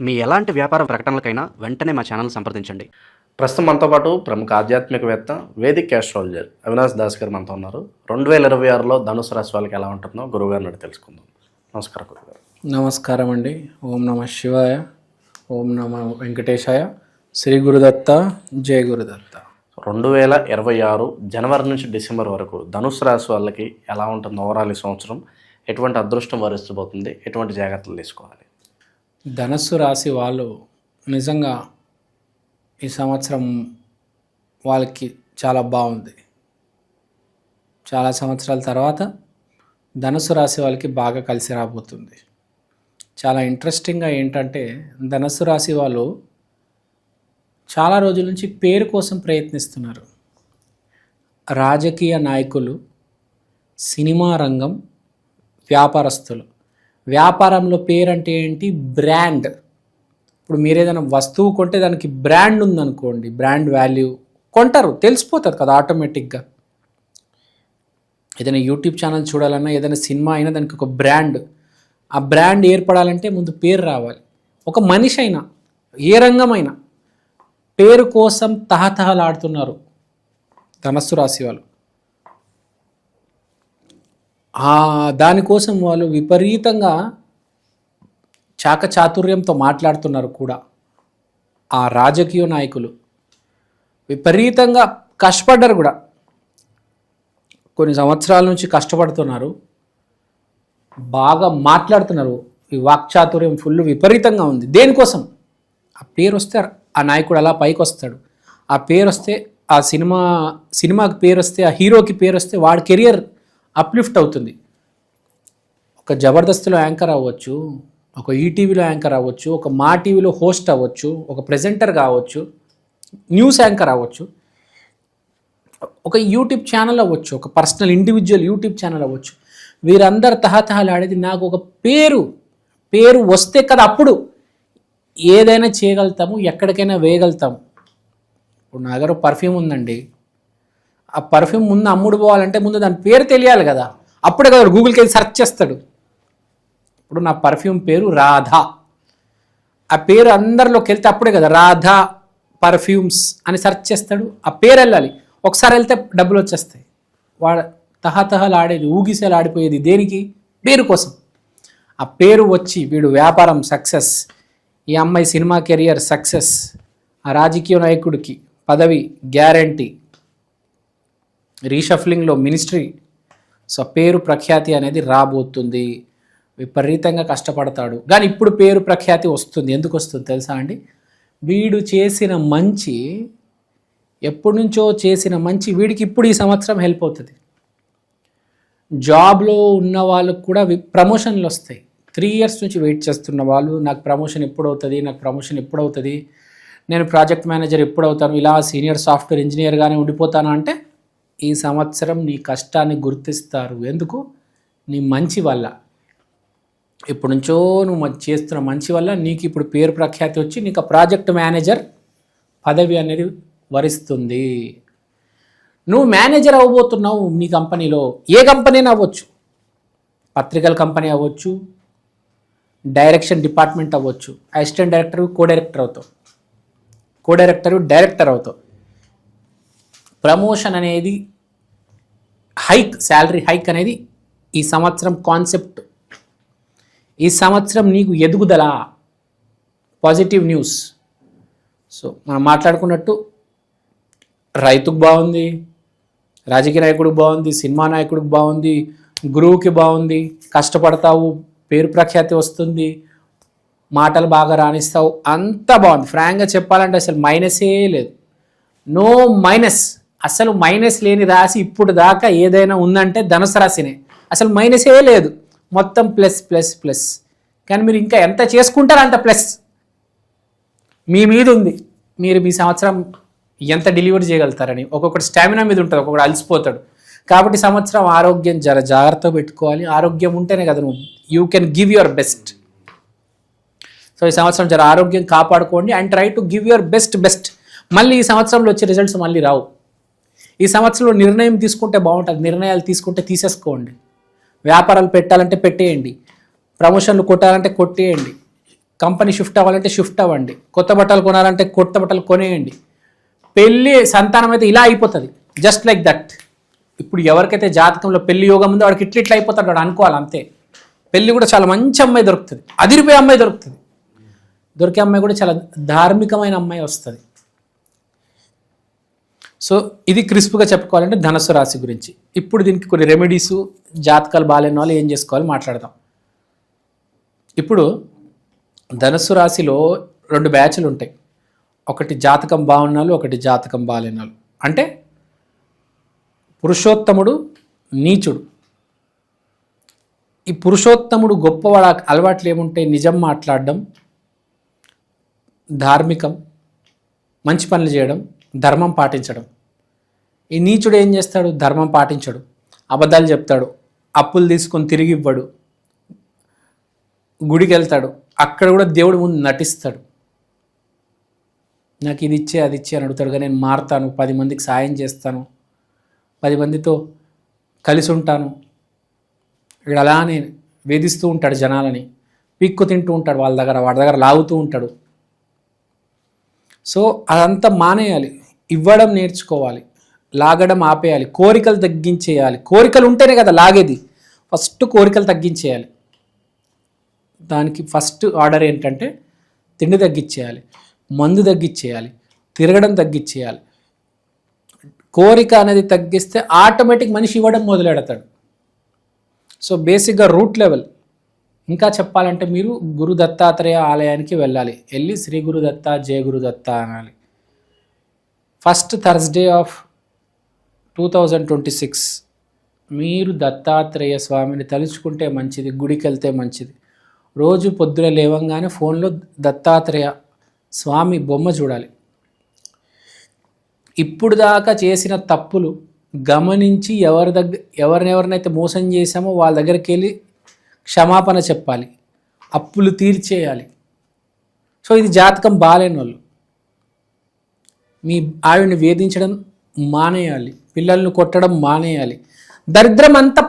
మీ ఎలాంటి వ్యాపార ప్రకటనలకైనా వెంటనే మా ఛానల్ సంప్రదించండి. ప్రస్తుతం మనతో పాటు ప్రముఖ ఆధ్యాత్మికవేత్త వేదిక్ ఆస్ట్రాలజర్ అవినాష్ దాస్ గారు మనతో ఉన్నారు. 2026లో ధనుసు రాశి వాళ్ళకి ఎలా ఉంటుందో గురువుగారిని అడిగి తెలుసుకుందాం. నమస్కారం గురుగారు. నమస్కారం అండి. ఓం నమ శివాయ, ఓం నమ వెంకటేశాయ, శ్రీ గురుదత్త, జయ గురుదత్త. 2026 జనవరి నుంచి డిసెంబర్ వరకు ధనుసు రాశి వాళ్ళకి ఎలా ఉంటుంది ఓవరాల్ ఈ సంవత్సరం? ఎటువంటి అదృష్టం వరిస్తబోతుంది? ఎటువంటి జాగ్రత్తలు తీసుకోవాలి? ధనస్సు రాశి వాళ్ళు నిజంగా ఈ సంవత్సరం వాళ్ళకి చాలా బాగుంది. చాలా సంవత్సరాల తర్వాత ధనుసు రాశి వాళ్ళకి బాగా కలిసి రాబోతుంది. చాలా ఇంట్రెస్టింగ్గా ఏంటంటే ధనుసు రాశి వాళ్ళు చాలా రోజుల నుంచి పేరు కోసం ప్రయత్నిస్తున్నారు. రాజకీయ నాయకులు, సినిమా రంగం, వ్యాపారస్తులు. వ్యాపారంలో పేరు అంటే ఏంటి? బ్రాండ్. ఇప్పుడు మీరు ఏదైనా వస్తువు కొంటే దానికి బ్రాండ్ ఉందనుకోండి, బ్రాండ్ వాల్యూ కొంటారు, తెలిసిపోతుంది కదా ఆటోమేటిక్గా. ఏదైనా యూట్యూబ్ ఛానల్ చూడాలన్నా, ఏదైనా సినిమా అయినా దానికి ఒక బ్రాండ్. ఆ బ్రాండ్ ఏర్పడాలంటే ముందు పేరు రావాలి. ఒక మనిషి అయినా, ఏ రంగమైనా పేరు కోసం తహతహలాడుతున్నారు ధనస్సు రాశి వాళ్ళు. దానికోసం వాళ్ళు విపరీతంగా చాకచాతుర్యంతో మాట్లాడుతున్నారు కూడా. ఆ రాజకీయ నాయకులు విపరీతంగా కష్టపడ్డారు కూడా. కొన్ని సంవత్సరాల నుంచి కష్టపడుతున్నారు, బాగా మాట్లాడుతున్నారు. ఈ వాక్చాతుర్యం ఫుల్ విపరీతంగా ఉంది. దేనికోసం? ఆ పేరు వస్తే ఆ నాయకుడు అలా పైకి వస్తాడు. ఆ పేరు వస్తే ఆ సినిమాకి పేరు వస్తే, ఆ హీరోకి పేరు వస్తే వాడి కెరియర్ అప్లిఫ్ట్ అవుతుంది. ఒక జబర్దస్త్లో యాంకర్ అవ్వచ్చు, ఒక ఈటీవీలో యాంకర్ అవ్వచ్చు, ఒక మా టీవీలో హోస్ట్ అవ్వచ్చు, ఒక ప్రెజెంటర్ కావచ్చు, న్యూస్ యాంకర్ అవ్వచ్చు, ఒక యూట్యూబ్ ఛానల్ అవ్వచ్చు, ఒక పర్సనల్ ఇండివిజువల్ యూట్యూబ్ ఛానల్ అవ్వచ్చు. వీరందరు తహతహలాడేది నాకు ఒక పేరు వస్తే కదా అప్పుడు ఏదైనా చేయగలుగుతాము, ఎక్కడికైనా వేయగలుగుతాము. ఇప్పుడు నా దగ్గర పర్ఫ్యూమ్ ఉందండి. ఆ పర్ఫ్యూమ్ ముందు అమ్ముడు పోవాలంటే ముందు దాని పేరు తెలియాలి కదా. అప్పుడే కదా గూగుల్కి వెళ్ళి సెర్చ్ చేస్తాడు. ఇప్పుడు నా పర్ఫ్యూమ్ పేరు రాధా. ఆ పేరు అందరిలోకి వెళ్తే అప్పుడే కదా రాధా పర్ఫ్యూమ్స్ అని సెర్చ్ చేస్తాడు. ఆ పేరు వెళ్ళాలి. ఒకసారి వెళ్తే డబ్బులు వచ్చేస్తాయి. వాడు తహతహలాడేది, ఊగిసేలు ఆడిపోయేది దేనికి? పేరు కోసం. ఆ పేరు వచ్చి వీడు వ్యాపారం సక్సెస్, ఈ అమ్మాయి సినిమా కెరియర్ సక్సెస్, ఆ రాజకీయ నాయకుడికి పదవి గ్యారంటీ, రీషఫ్లింగ్లో మినిస్ట్రీ. సో పేరు ప్రఖ్యాతి అనేది రాబోతుంది. విపరీతంగా కష్టపడతాడు, కానీ ఇప్పుడు పేరు ప్రఖ్యాతి వస్తుంది. ఎందుకు వస్తుంది తెలుసా అండి? వీడు చేసిన మంచి, ఎప్పటి నుంచో చేసిన మంచి వీడికి ఇప్పుడు ఈ సంవత్సరం హెల్ప్ అవుతుంది. జాబ్లో ఉన్న వాళ్ళకు కూడా ప్రమోషన్లు వస్తాయి. 3 years నుంచి వెయిట్ చేస్తున్న వాళ్ళు, నాకు ప్రమోషన్ ఎప్పుడు అవుతుంది, నేను ప్రాజెక్ట్ మేనేజర్ ఎప్పుడు అవుతాను, ఇలా సీనియర్ సాఫ్ట్వేర్ ఇంజనీర్గానే ఉండిపోతాను అంటే ఈ సంవత్సరం నీ కష్టాన్ని గుర్తిస్తారు. ఎందుకు? నీ మంచి వల్ల. ఎప్పటి నుంచో నువ్వు చేస్తున్న మంచి వల్ల నీకు ఇప్పుడు పేరు ప్రఖ్యాతి వచ్చి నీకు ప్రాజెక్ట్ మేనేజర్ పదవి అనేది వరిస్తుంది. నువ్వు మేనేజర్ అవ్వబోతున్నావు నీ కంపెనీలో. ఏ కంపెనీ అవ్వచ్చు, పత్రికల కంపెనీ అవ్వచ్చు, డైరెక్షన్ డిపార్ట్మెంట్ అవ్వచ్చు. అసిస్టెంట్ డైరెక్టర్ డైరెక్టర్ అవుతావు. ప్రమోషన్ అనేది శాలరీ హైక్ అనేది ఈ సంవత్సరం కాన్సెప్ట్. ఈ సంవత్సరం నీకు ఎదుగుదల, పాజిటివ్ న్యూస్. సో మనం మాట్లాడుకున్నట్టు రైతుకు బాగుంది, రాజకీయ నాయకుడికి బాగుంది, సినిమా నాయకుడికి బాగుంది, గురువుకి బాగుంది. కష్టపడతావు, పేరు ప్రఖ్యాతి వస్తుంది, మాటలు బాగా రాణిస్తావు, అంతా బాగుంది. ఫ్రాంక్గా చెప్పాలంటే అసలు మైనసే లేదు. No minus. అసలు మైనస్ లేని రాశి ఇప్పుడు దాకా ఏదైనా ఉందంటే ధనుసు రాశినే. అసలు మైనసే లేదు, మొత్తం ప్లస్ ప్లస్ ప్లస్. కానీ మీరు ఇంకా ఎంత చేసుకుంటారో అంత ప్లస్ మీ మీద ఉంది. మీరు మీ సంవత్సరం ఎంత డెలివరీ చేయగలుగుతారని. ఒక్కొక్కటి స్టామినా మీద ఉంటుంది, ఒక్కొక్కటి అలసిపోతాడు. కాబట్టి సంవత్సరం ఆరోగ్యం జాగ్రత్తగా పెట్టుకోవాలి. ఆరోగ్యం ఉంటేనే కదా నువ్వు you can give your best. So ఈ సంవత్సరం ఆరోగ్యం కాపాడుకోండి and try to give your best. మళ్ళీ ఈ సంవత్సరంలో వచ్చే రిజల్ట్స్ మళ్ళీ రావు. ఈ సంవత్సరంలో నిర్ణయం తీసుకుంటే బాగుంటుంది. నిర్ణయాలు తీసుకుంటే తీసేసుకోండి. వ్యాపారాలు పెట్టాలంటే పెట్టేయండి, ప్రమోషన్లు కొట్టాలంటే కొట్టేయండి, కంపెనీ షిఫ్ట్ అవ్వాలంటే షిఫ్ట్ అవ్వండి, కొత్త బట్టలు కొనాలంటే కొత్త బట్టలు కొనేయండి. పెళ్ళి సంతానం అయితే ఇలా అయిపోతుంది, జస్ట్ లైక్ దట్. ఇప్పుడు ఎవరికైతే జాతకంలో పెళ్లి యోగం ఉందో వాడికి ఇట్లా అయిపోతాడు, వాడు అనుకోవాలి అంతే. పెళ్ళి కూడా చాలా మంచి అమ్మాయి దొరుకుతుంది, అదిరిపోయే అమ్మాయి దొరుకుతుంది. దొరికే అమ్మాయి కూడా చాలా ధార్మికమైన అమ్మాయి వస్తుంది. సో ఇది క్రిస్ప్గా చెప్పుకోవాలంటే ధనుసు రాశి గురించి. ఇప్పుడు దీనికి కొన్ని రెమెడీస్, జాతకాలు బాగాలేని వాళ్ళు ఏం చేసుకోవాలి మాట్లాడదాం. ఇప్పుడు ధనుసు రాశిలో 2 బ్యాచ్లు ఉంటాయి. ఒకటి జాతకం బాగున్న వాళ్ళు, ఒకటి జాతకం బాగాలేని వాళ్ళు. అంటే పురుషోత్తముడు, నీచుడు. ఈ పురుషోత్తముడు గొప్పవాడు అలవాట్లు ఏముంటాయి? నిజం మాట్లాడడం, ధార్మికం, మంచి పనులు చేయడం, ధర్మం పాటించడం. ఈ నీచుడు ఏం చేస్తాడు? ధర్మం పాటించడు, అబద్ధాలు చెప్తాడు, అప్పులు తీసుకొని తిరిగి ఇవ్వడు, గుడికి వెళ్తాడు, అక్కడ కూడా దేవుడి ముందు నటిస్తాడు. నాకు ఇది ఇచ్చే అది ఇచ్చే అని అడుగుతాడు, కానీ నేను మారుతాను, 10 మందికి సాయం చేస్తాను, 10 మందితో కలిసి ఉంటాను. ఇక్కడ అలానే వేధిస్తూ ఉంటాడు జనాలని, పీక్కు తింటూ ఉంటాడు వాడి దగ్గర లాగుతూ ఉంటాడు. సో అదంతా మానేయాలి, ఇవ్వడం నేర్చుకోవాలి, లాగడం ఆపేయాలి, కోరికలు తగ్గించేయాలి. కోరికలు ఉంటేనే కదా లాగేది. ఫస్ట్ కోరికలు తగ్గించేయాలి. దానికి ఫస్ట్ ఆర్డర్ ఏంటంటే తిండి తగ్గించేయాలి, మందు తగ్గించేయాలి, తిరగడం తగ్గించేయాలి. కోరిక అనేది తగ్గిస్తే ఆటోమేటిక్ మనిషి ఇవ్వడం మొదలెడతాడు. సో బేసిక్గా రూట్ లెవెల్. ఇంకా చెప్పాలంటే మీరు గురు దత్తాత్రేయ ఆలయానికి వెళ్ళాలి, వెళ్ళి శ్రీ గురు దత్త, జయ గురు దత్త అనాలి. ఫస్ట్ థర్స్డే ఆఫ్ 2026 మీరు దత్తాత్రేయ స్వామిని తలుచుకుంటే మంచిది, గుడికి వెళ్తే మంచిది. రోజు పొద్దున లేవంగానే ఫోన్లో దత్తాత్రేయ స్వామి బొమ్మ చూడాలి. ఇప్పుడు దాకా చేసిన తప్పులు గమనించి ఎవరినెవరినైతే మోసం చేశామో వాళ్ళ దగ్గరికి వెళ్ళి క్షమాపణ చెప్పాలి, అప్పులు తీర్చేయాలి. సో ఇది జాతకం బాలేని వాళ్ళు. మీ ఆవిడని వేధించడం మానేయాలి, పిల్లల్ని కొట్టడం మానేయాలి, దరిద్రం అంతా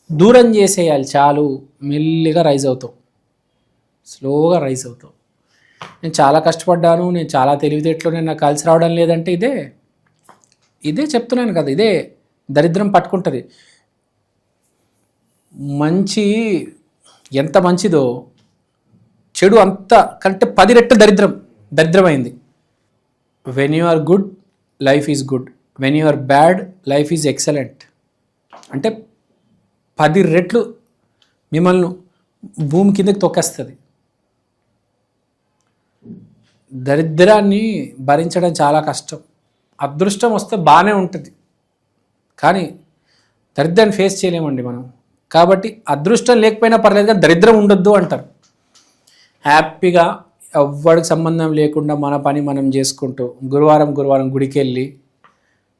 దూరం చేసేయాలి. చాలు, మెల్లిగా రైజ్ అవుతావు, స్లోగా రైజ్ అవుతావు. నేను చాలా కష్టపడ్డాను, నేను చాలా తెలివితేటలు, నేను నాకు కలిసి రావడం లేదంటే ఇదే చెప్తున్నాను కదా, ఇదే దరిద్రం పట్టుకుంటుంది. మంచి ఎంత మంచిదో చెడు అంత కంటే 10 రెట్లు దరిద్రమైంది. When you are good, life is good. When you are bad, life is excellent. అంటే 10 రెట్లు మిమ్మల్ని భూమి కిందకి తొక్కేస్తుంది. దరిద్రాన్ని భరించడం చాలా కష్టం. అదృష్టం వస్తే బాగానే ఉంటుంది, కానీ దరిద్రాన్ని ఫేస్ చేయలేమండి మనం. కాబట్టి అదృష్టం లేకపోయినా పర్లేదు, కానీ దరిద్రం ఉండొద్దు అంటారు. హ్యాపీగా ఎవ్వడికి సంబంధం లేకుండా మన పని మనం చేసుకుంటూ గురువారం గుడికి వెళ్ళి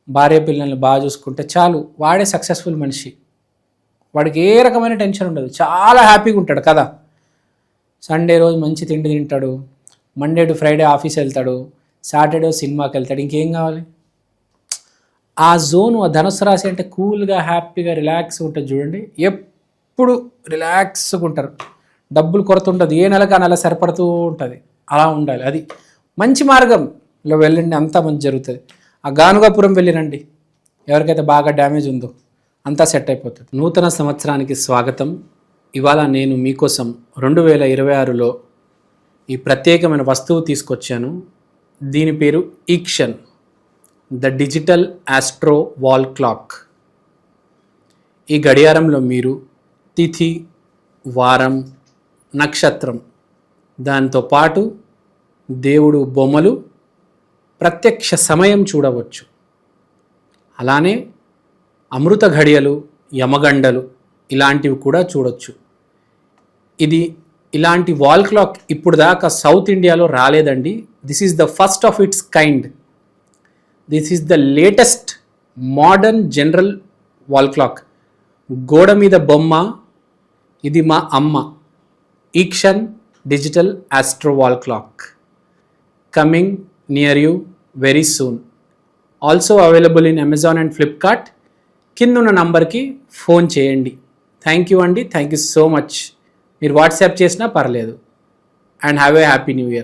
భార్య పిల్లల్ని బాగా చూసుకుంటే చాలు, వాడే సక్సెస్ఫుల్ మనిషి. వాడికి ఏ రకమైన టెన్షన్ ఉండదు, చాలా హ్యాపీగా ఉంటాడు కదా. సండే రోజు మంచి తిండి తింటాడు, మండే టు ఫ్రైడే ఆఫీస్ వెళ్తాడు, సాటర్డే సినిమాకి వెళ్తాడు. ఇంకేం కావాలి? ఆ జోను, ఆ ధనుసు రాశి అంటే కూల్గా, హ్యాపీగా, రిలాక్స్గా ఉంటుంది. చూడండి, ఎప్పుడు రిలాక్స్గా ఉంటారు. డబ్బులు కొరత ఉంటుంది, ఏ నెలకు ఆ నెల సరిపడుతూ ఉంటుంది. అలా ఉండాలి. అది మంచి మార్గంలో వెళ్ళండి, అంతా మంచి జరుగుతుంది. ఆ గానుగాపురం వెళ్ళిరండి, ఎవరికైతే బాగా డ్యామేజ్ ఉందో అంతా సెట్ అయిపోతుంది. నూతన సంవత్సరానికి స్వాగతం. ఇవాళ నేను మీకోసం 2026లో ఈ ప్రత్యేకమైన వస్తువు తీసుకొచ్చాను. దీని పేరు ఈక్షన్, the digital astro wall clock. ఈ గడియారంలో మీరు తిథి, వారం, నక్షత్రం, దాంతో పాటు దేవుడు బొమ్మలు, ప్రత్యక్ష సమయం చూడవచ్చు. అలానే అమృత ఘడియలు, యమగండలు ఇలాంటివి కూడా చూడొచ్చు. ఇలాంటి వాల్ క్లాక్ ఇప్పుడు దాకా సౌత్ ఇండియాలో రాలేదండి. This is the first of its kind. This is the latest modern general wall clock. గోడ మీద బొమ్మ, ఇది మా అమ్మ. ఈక్షన్ digital astro wall clock coming near you very soon. Also available in Amazon and Flipkart. కిందున్న నంబర్కి ఫోన్ చేయండి. థ్యాంక్ యూ అండి, థ్యాంక్ యూ సో మచ్. మీరు వాట్సాప్ చేసినా పర్లేదు. And have a happy new year.